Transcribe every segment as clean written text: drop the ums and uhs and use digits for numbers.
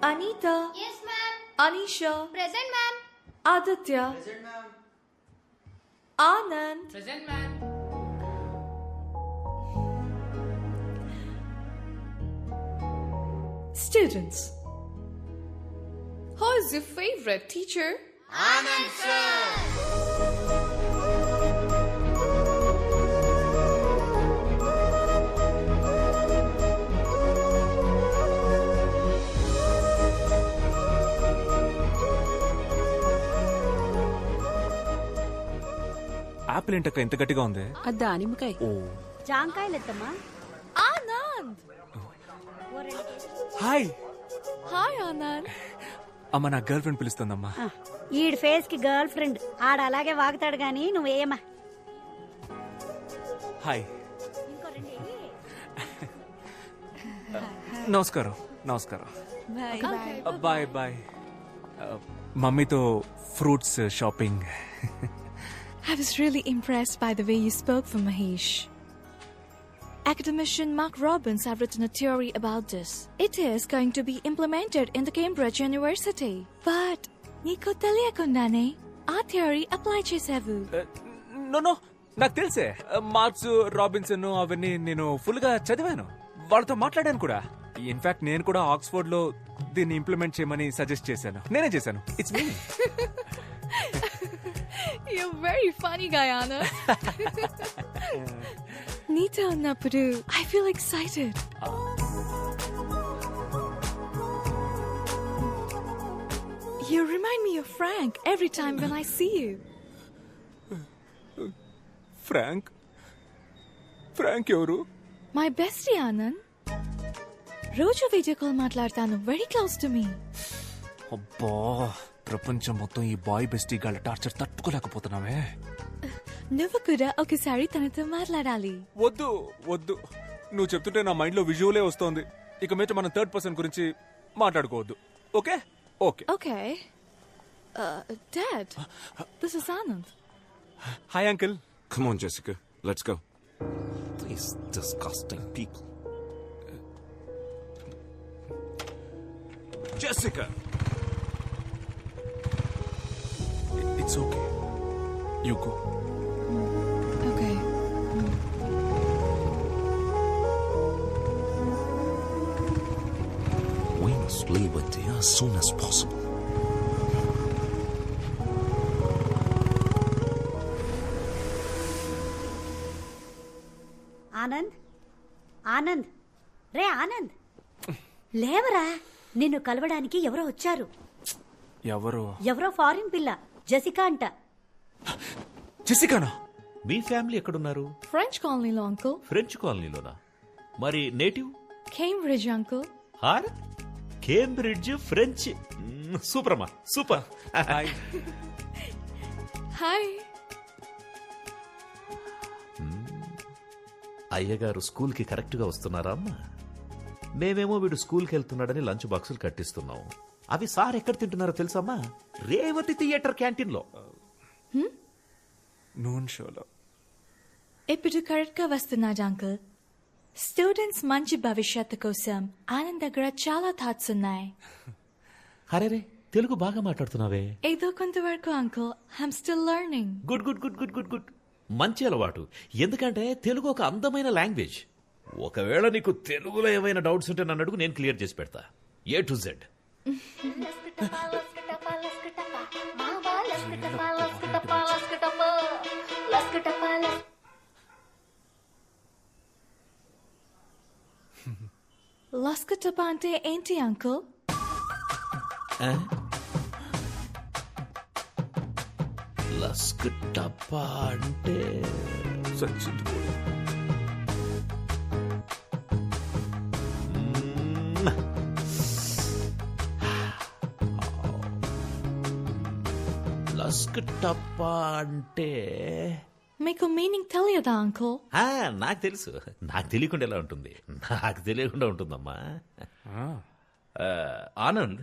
Anita. Yes, ma'am. Anisha. Present, ma'am. Aditya. Present, ma'am. Anand. Present, ma'am. Students. Who is your favorite teacher? Anand, sir. Apple ఏంటక్క ఇంత గట్టిగా ఉంది? దానిమ్మకాయ. ఓ జాంకాయలెత్తమ్మా. Anand. Hi Hi, Anand. అమ్మ, నా girl friend పిలుస్తుందమ్మా. ఈడి face కి girl friend ఆడ అలాగే వాగుతాడు గాని నువ్వేయమ్మా. హాయ్. నమస్కారం. నమస్కారం. Bye bye. మమ్మీతో fruits shopping. I was really impressed by the way you spoke for Mahesh. Academician Mark Robbins have written a theory about this. It is going to be implemented in the Cambridge University. But, నీకు తెలియకుండానే ఆ theory apply చేసావు. No నాకు తెలుసే. Marks, Robinson అవన్నీ నేను full గా చదివాను. వాళ్ళతో మాట్లాడాను కూడా. ఇన్ఫాక్ట్ నేను కూడా ఆక్స్ఫోర్డ్ లో దీన్ని ఇంప్లిమెంట్ చేయమని సజెస్ట్ చేశాను. నేనే చేశాను. It's me. You're very funny guy, Anna. నీతో ఉన్నప్పుడు I feel excited. You remind me of Frank every time when I see you. Frank ఎవరు? My bestie, Anand. రోజు వీడియో కాల్ మాట్లాడతాను. Very close to me. అబ్బా, ప్రపంచం మొత్తం ఈ boy bestie గాళ్ళ టార్చర్ తట్టుకోలేకపోతున్నావే. నువ్వు కూడా ఒకసారి తనతో మాట్లాడాలి. వద్దు వద్దు, నువ్వు చెప్తుంటే నా మైండ్ లో విజువలే వస్తోంది. ఇక మీద మనం థర్డ్ పర్సన్ గురించి మాట్లాడుకోవద్దు. Okay okay. Okay. Dad, this is Anand. Hi uncle. Come on, Jessica. Let's go. These disgusting people. Jessica! It's okay, you go. Okay. We must leave India as soon as possible. Anand, Anand, రే ఆనంద్, లేవరా. నిన్ను కలవడానికి ఎవరో వచ్చారు. ఎవరో foreign పిల్ల, Jessica అంట. జెసికానా? మీ ఫ్యామిలీ ఎక్కడున్నారు? French colony లో uncle. ఫ్రెంచ్ కాలనీలోనా? మరి నేటివ్? Cambridge uncle. హార్ కేంబ్రిడ్జ్ ఫ్రెంచ్. సూపర్ అమ్మా, సూపర్. హాయ్. Hi. అయ్యగారు స్కూల్ కి కరెక్ట్ గా వస్తున్నారా అమ్మా? మేమేమో వీడు స్కూల్ కి వెళ్తున్నాడని లంచ్ బాక్సులు కట్టిస్తున్నాం. అవి సార్ ఎక్కడ తింటున్నారో తెలుసమ్మా? రేవతి థియేటర్ క్యాంటీన్ లో. నూన్ షోలో. ఇప్పుడు కరెక్ట్ గా వస్తున్నాడు అంకుల్. స్టూడెంట్స్ మంచి భవిష్యత్తు కోసం ఆనంద్ దగ్గర చాలా థాట్స్ ఉన్నాయి. అరే తెలుగు బాగా మాట్లాడుతున్నావే. ఏదో కొంతవరకు uncle. I'm still learning. Good good good good good good. మంచి అలవాటు. ఎందుకంటే తెలుగు ఒక అందమైన లాంగ్వేజ్. ఒకవేళ నీకు తెలుగులో ఏమైనా డౌట్స్ ఉంటే నన్ను అడుగు, నేను క్లియర్ చేసి పెడతా. A to Z. లస్కటప అంటే ఏంటి అంకుల్? లస్క్ టప్పా అంటే సచ్చింది. లస్క్ టప్పా అంటే మీకు మీనింగ్ తెలియదా అంకుల్? నాకు తెలుసు. నాకు తెలియకుండా ఎలా ఉంటుంది? నాకు తెలియకుండా ఉంటుందమ్మా. ఆనంద్,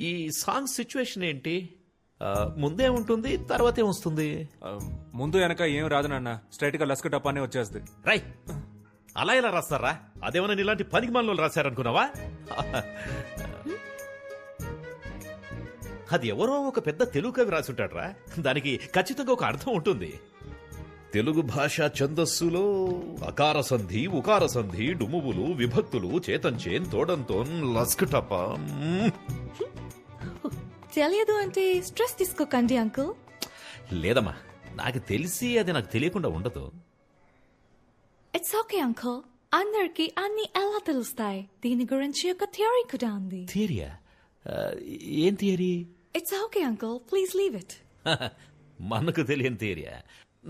ఈ సాంగ్ సిచ్యువేషన్ ఏంటి? ముందే ఉంటుంది, తర్వాత ఏమొస్తుంది? ముందు వెనక ఏం రాదు నాన్న, స్ట్రైట్ గా లస్క టపానే వచ్చేస్తుంది. రై, అలా ఎలా రాస్తారా? అదేమన్నా ఇలాంటి పనికి మనలో రాశారనుకున్నావా? అది ఎవరో ఒక పెద్ద తెలుగు కవి రాసుంటాడ్రా. దానికి ఖచ్చితంగా ఒక అర్థం ఉంటుంది. తెలుగు భాష ఛందస్సులో అకార సంధి, ఉకార సంధి, డుమువులు, విభక్తులు, చేతంచేన్, తోడంతోన్, లస్కటప. తెలియదు అంటే స్ట్రెస్ తీసుకోకండి అంకుల్. లేదమ్మా, నాకు తెలిసి అది నాకు తెలియకుండా ఉండదు. It's okay uncle. అందరికి అన్ని ఎలా తెలుస్తాయి. దీని గురించి ఒక థియరీ కూడా ఉంది. థియరియా? ఏం theory? It's okay uncle, please leave it. మనకు తెలియని థియరియా?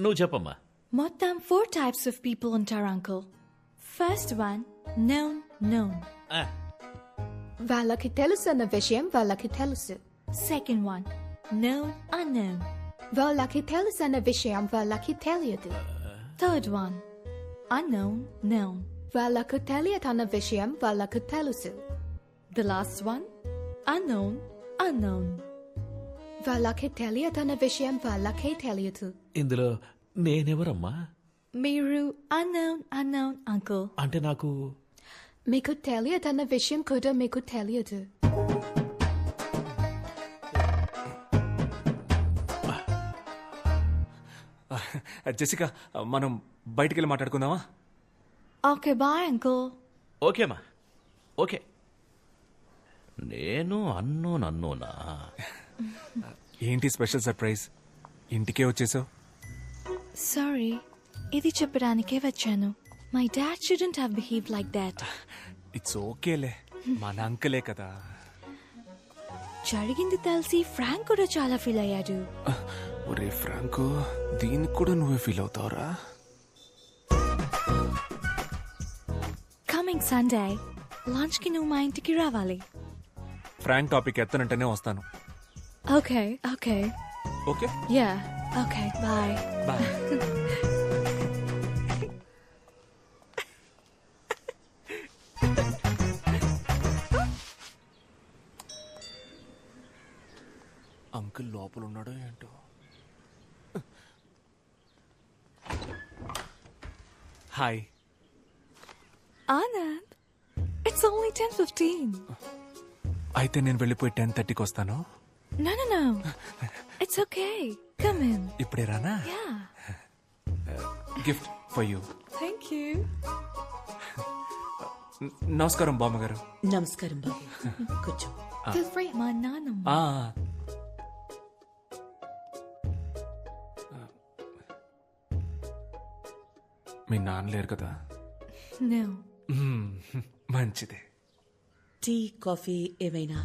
నువ్వు చెప్పమ్మా. మొత్తం 4 types of people ఉంటారు అంకుల్. First one known. వాళ్ళకి తెలుసు అన్న విషయం వాళ్ళకి తెలుసు. Second one unknown. వాళ్ళకి తెలుసు అన్న విషయం వాళ్ళకి తెలియదు. Third one known. వాళ్ళకు తెలియదన్న విషయం వాళ్ళకు తెలుసు. The last one unknown. వాళ్ళకి తెలియదన్న విషయం వాళ్ళకే తెలియదు. ఇందులో నేనెవరమ్మా? మీరు unknown అంకుల్. అంటే నాకు మీకు తెలియదన్న విషయం కూడా మీకు తెలియదు. జెసికా, మనం బయటికి వెళ్ళి మాట్లాడుకుందామా? Okay bye uncle. ఓకేమ్మా, ఓకే. నేను అన్నోనా? ఏంటి స్పెషల్ సర్ప్రైజ్? ఇంటికే వచ్చేసావు? సారీ, ఇది చెప్పడానికే వచ్చాను. My dad shouldn't have behaved like that. It's ఓకేలే, మన అంకలే కదా. జరిగింది తెలిసి ఫ్రాంక్ కూడా చాలా ఫీల్ అయ్యాడు. ఒరే ఫ్రాంకో, దీనికి కూడా నువ్వే ఫీల్ అవుతావురా? కమింగ్ సండే లంచ్ కి నువ్వు మా ఇంటికి రావాలి. ఫ్రాంక్ టాపిక్ ఎత్తనంటేనే వస్తాను. Okay okay yeah okay bye. Bye. Uncle లోపల ఉన్నాడో ఏంటో. Hi Anand, it's only 10:15. అయితే నేను వెళ్ళిపోయి 10:30కి వస్తాను. No. It's okay. Come in. ఇప్పుడే రానా? Yeah. Gift for you. Thank you. నమస్కారం బామ్మగారు. నమస్కారం బాబు, కూర్చో. Feel free. మా నాన్నమ్మ. మీ నాన్న లేరు కదా? No. మంచిది. టీ, కాఫీ ఏమైనా?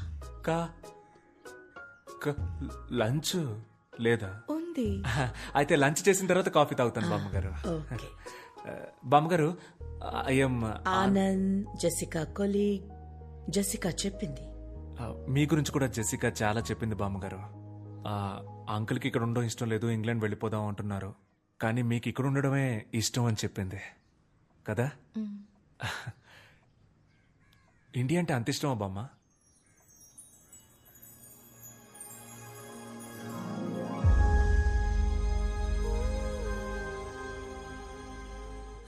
లంచ్ లేదా? ఉంది. అయితే లంచ్ చేసిన తర్వాత కాఫీ తాగుతాను బామ్మగారు. ఓకే. బామ్మగారు, I'm Anand, Jessica colleague. Jessica చెప్పింది. మీ గురించి కూడా జెసికా చాలా చెప్పింది బామ్మగారు. అంకుల్కి ఇక్కడ ఉండడం ఇష్టం లేదు, ఇంగ్లాండ్ వెళ్ళిపోదాం అంటున్నారు. కానీ మీకు ఇక్కడ ఉండడమే ఇష్టం అని చెప్పింది కదా? ఇండియా అంటే అంత ఇష్టమా బామ్మ?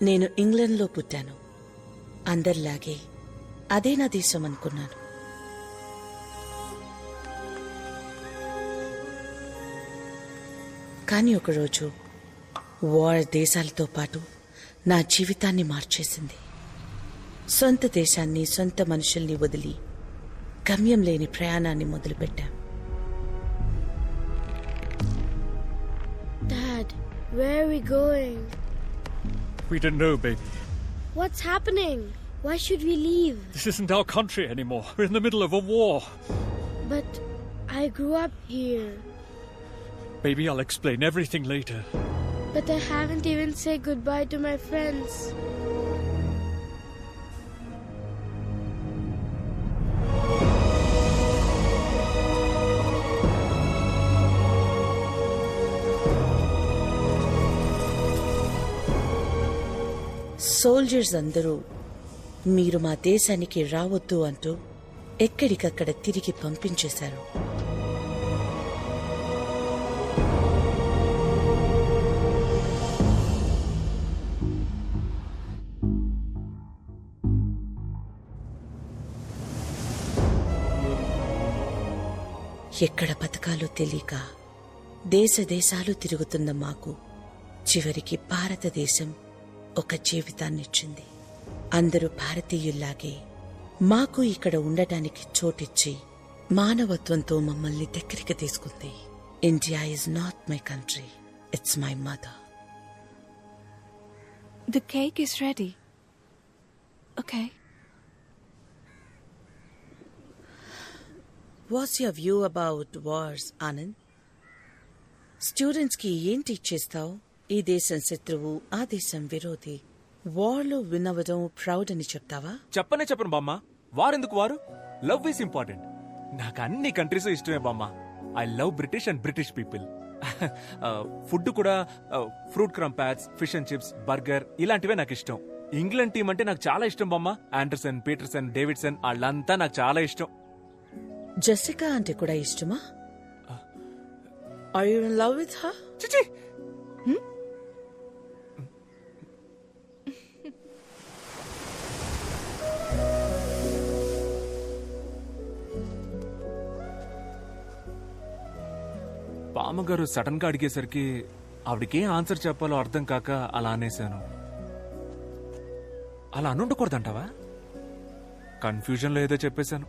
నేను ఇంగ్లాండ్లో పుట్టాను. అందరిలాగే అదే నా దేశం అనుకున్నాను. కానీ ఒకరోజు వార్ దేశాలతో పాటు నా జీవితాన్ని మార్చేసింది. సొంత దేశాన్ని, సొంత మనుషుల్ని వదిలి గమ్యం లేని ప్రయాణాన్ని మొదలుపెట్టాం. Dad, where are we going? We don't know, baby. What's happening? Why should we leave? This isn't our country anymore. We're in the middle of a war. But I grew up here. Baby, I'll explain everything later. But I haven't even said goodbye to my friends. Soldiers అందరూ మీరు మా దేశానికి రావద్దు అంటూ ఎక్కడికక్కడ తిరిగి పంపించేశారు. ఎక్కడ బతకాలో తెలియక దేశ దేశాలు తిరుగుతున్న మాకు చివరికి భారతదేశం ఒక జీవితాన్నిచ్చింది. అందరూ భారతీయుల్లాగే మాకు ఇక్కడ ఉండటానికి చోటిచ్చి మానవత్వంతో మమ్మల్ని దగ్గరికి తీసుకుంది. India is not my country, it's my mother. The cake is ready. Okay. What's your view about wars, Anand? Students కి ఏం టీచ్ చేస్తావు? ఈ దేశం శత్రువు, ఆ దేశం విరోధి. వార్లో విన్ అవ్వడం ప్రౌడ్ అని చెప్తావా? చెప్పను బామ్మ. వారెందుకు వారు? Love is important. నాకు అన్ని కంట్రీస్ ఇష్టమే బామ్మ. I love British and British people. Food కూడా fruit crumpets, fish and chips, burger ఇలాంటివే నాకు ఇష్టం. ఇంగ్లాండ్ టీం అంటే నాకు చాలా ఇష్టం బామ్మ. ఆండర్సన్, పీటర్సన్, డేవిడ్సన్ వాళ్ళంతా నాకు చాలా ఇష్టం. జెసికా అంటే కూడా ఇష్టమా? Are you in love with her? చిచి. పామగారు సడన్ గా అడిగేసరికి ఆవిడకేం ఆన్సర్ చెప్పాలో అర్థం కాక అలా అనేశాను. అలా అనుండకూడదంటావా? కన్ఫ్యూజన్ లో ఏదో చెప్పేశాను.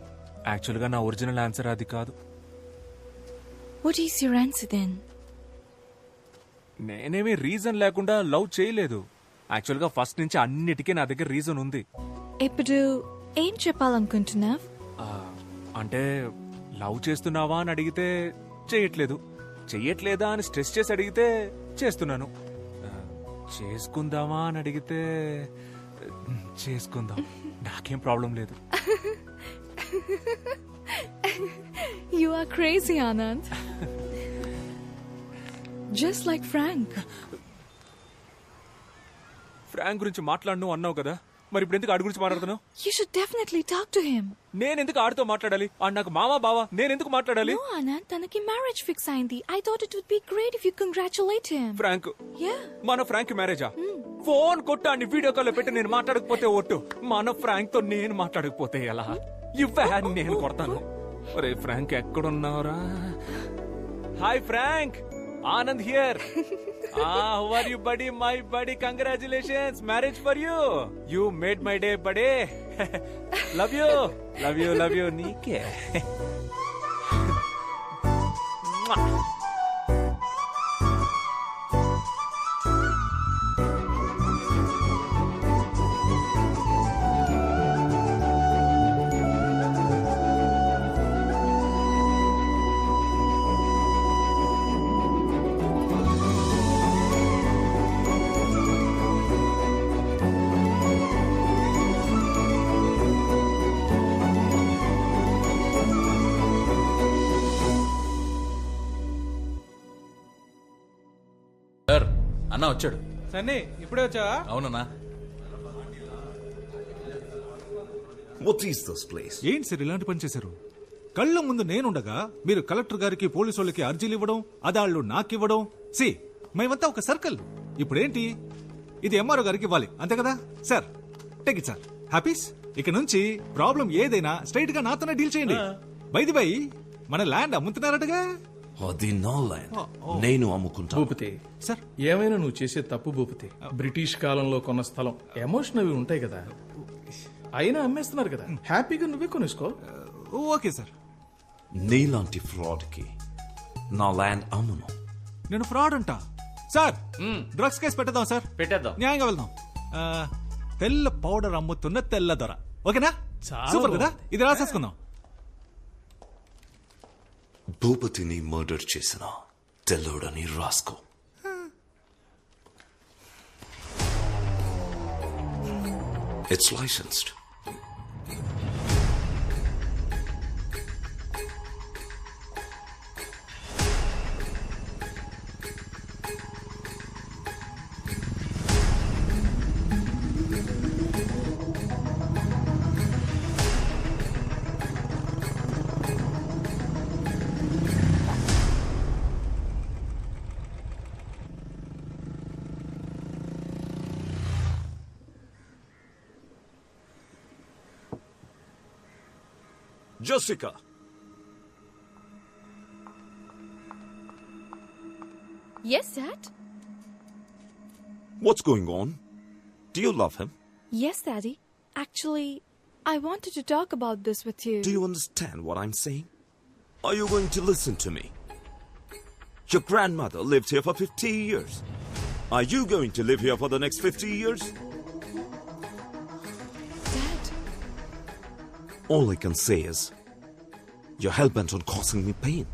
యాక్చువల్ గా నా ఒరిజినల్ ఆన్సర్ అది కాదు. What is your answer then? నేనేమీ రీజన్ లేకుండా లవ్ చేయలేదు. యాక్చువల్ గా ఫస్ట్ నుంచి అన్నిటికీ నా దగ్గర రీజన్ ఉంది. ఇప్పుడు ఏం చెప్పాలనుకుంటున్నావ్? అంటే లవ్ చేస్తున్నావా అని అడిగితే చేయట్లేదు, చెయ్యట్లేదా అని స్ట్రెస్ చేసి అడిగితే చేస్తున్నాను, చేసుకుందామా అని అడిగితే చేసుకుందాం. నాకేం ప్రాబ్లం లేదు. You are crazy, Anand. Just like Frank. Frank గురించి మాట్లాడను అన్నావు కదా, మరి ఇప్పుడు ఎందుకు ఆడి గురించి మాట్లాడుతున్నావు? You should definitely talk to him. నేనెందుకు ఆడితో మాట్లాడాలి? ఆడు నాకు మావా బావా, నేనెందుకు మాట్లాడాలి? No, Anand, తనకి మ్యారేజ్ ఫిక్స్ అయింది. I thought it would be great if you congratulate him. Frank? Yeah. మన ఫ్రాంక్ మ్యారేజా? ఫోన్ కొట్టాన్ని వీడియో కాల్ పెట్టి నేను మాట్లాడకపోతే ఒట్టు. మన ఫ్రాంక్ తో నేను మాట్లాడకపోతే ఎలా? ఇవ్వే నేను కొడతాను. ఒరే ఫ్రాంక్ ఎక్కడున్నావురా? Hi Frank, Anand here. How are you buddy? My buddy, congratulations, marriage for you. You made my day buddy. Love you, love you, love you. నీకే. సార్, అన్న వచ్చాడు. సన్నీ, ఇప్పుడే వచ్చావా? అవునన్నా. What is this place? ఏంటి సార్ ఇలాంటి పని చేశారు? కళ్ళ ముందు నేనుండగా మీరు కలెక్టర్ గారికి, పోలీసు వాళ్ళకి అర్జీలు ఇవ్వడం, అదాళ్ళు నాకివ్వడం. సి, మేమంతా ఒక సర్కిల్. ఇప్పుడేంటి, ఇది ఎంఆర్ఓ గారికి ఇవ్వాలి, అంతే కదా సార్? Take it sir. హ్యాపీస్. ఇక నుంచి ప్రాబ్లం ఏదైనా స్ట్రైట్ గా నాతోనే డీల్ చేయండి. బైది బై, మన ల్యాండ్ అమ్ముతున్నారటగా? అది నా ల్యాండ్, నేను అమ్ముకుంటా. భూపతి సార్, ఏమైనా నువ్వు చేసే తప్పు భూపతి. బ్రిటిష్ కాలంలో కొన్న స్థలం, ఎమోషన్ అవి ఉంటాయి కదా, అయినా అమ్మేస్తున్నారు కదా, హ్యాపీగా నువ్వే కొనేసుకో. Okay sir. నీలాంటి ఫ్రాడ్ కి నా ల్యాండ్ అమ్మును. నేను ఫ్రాడ్ అంటా సార్? డ్రగ్స్ కేసు పెట్టేద్దాం సార్. పెట్టేద్దాం, న్యాయంగా వెళ్దాం. తెల్ల పౌడర్ అమ్ముతున్న తెల్ల దొర. ఓకేనా? సూపర్ కదా. ఇది రాసేసుకుందాం. భూపతిని మర్డర్ చేసిన తెల్లోడని రాసుకో. It's licensed. Jessica. Yes, Dad? What's going on? Do you love him? Yes, Daddy. Actually, I wanted to talk about this with you. Do you understand what I'm saying? Are you going to listen to me? Your grandmother lived here for 50 years. Are you going to live here for the next 50 years? Dad. All I can say is, you're hell-bent on causing me pain.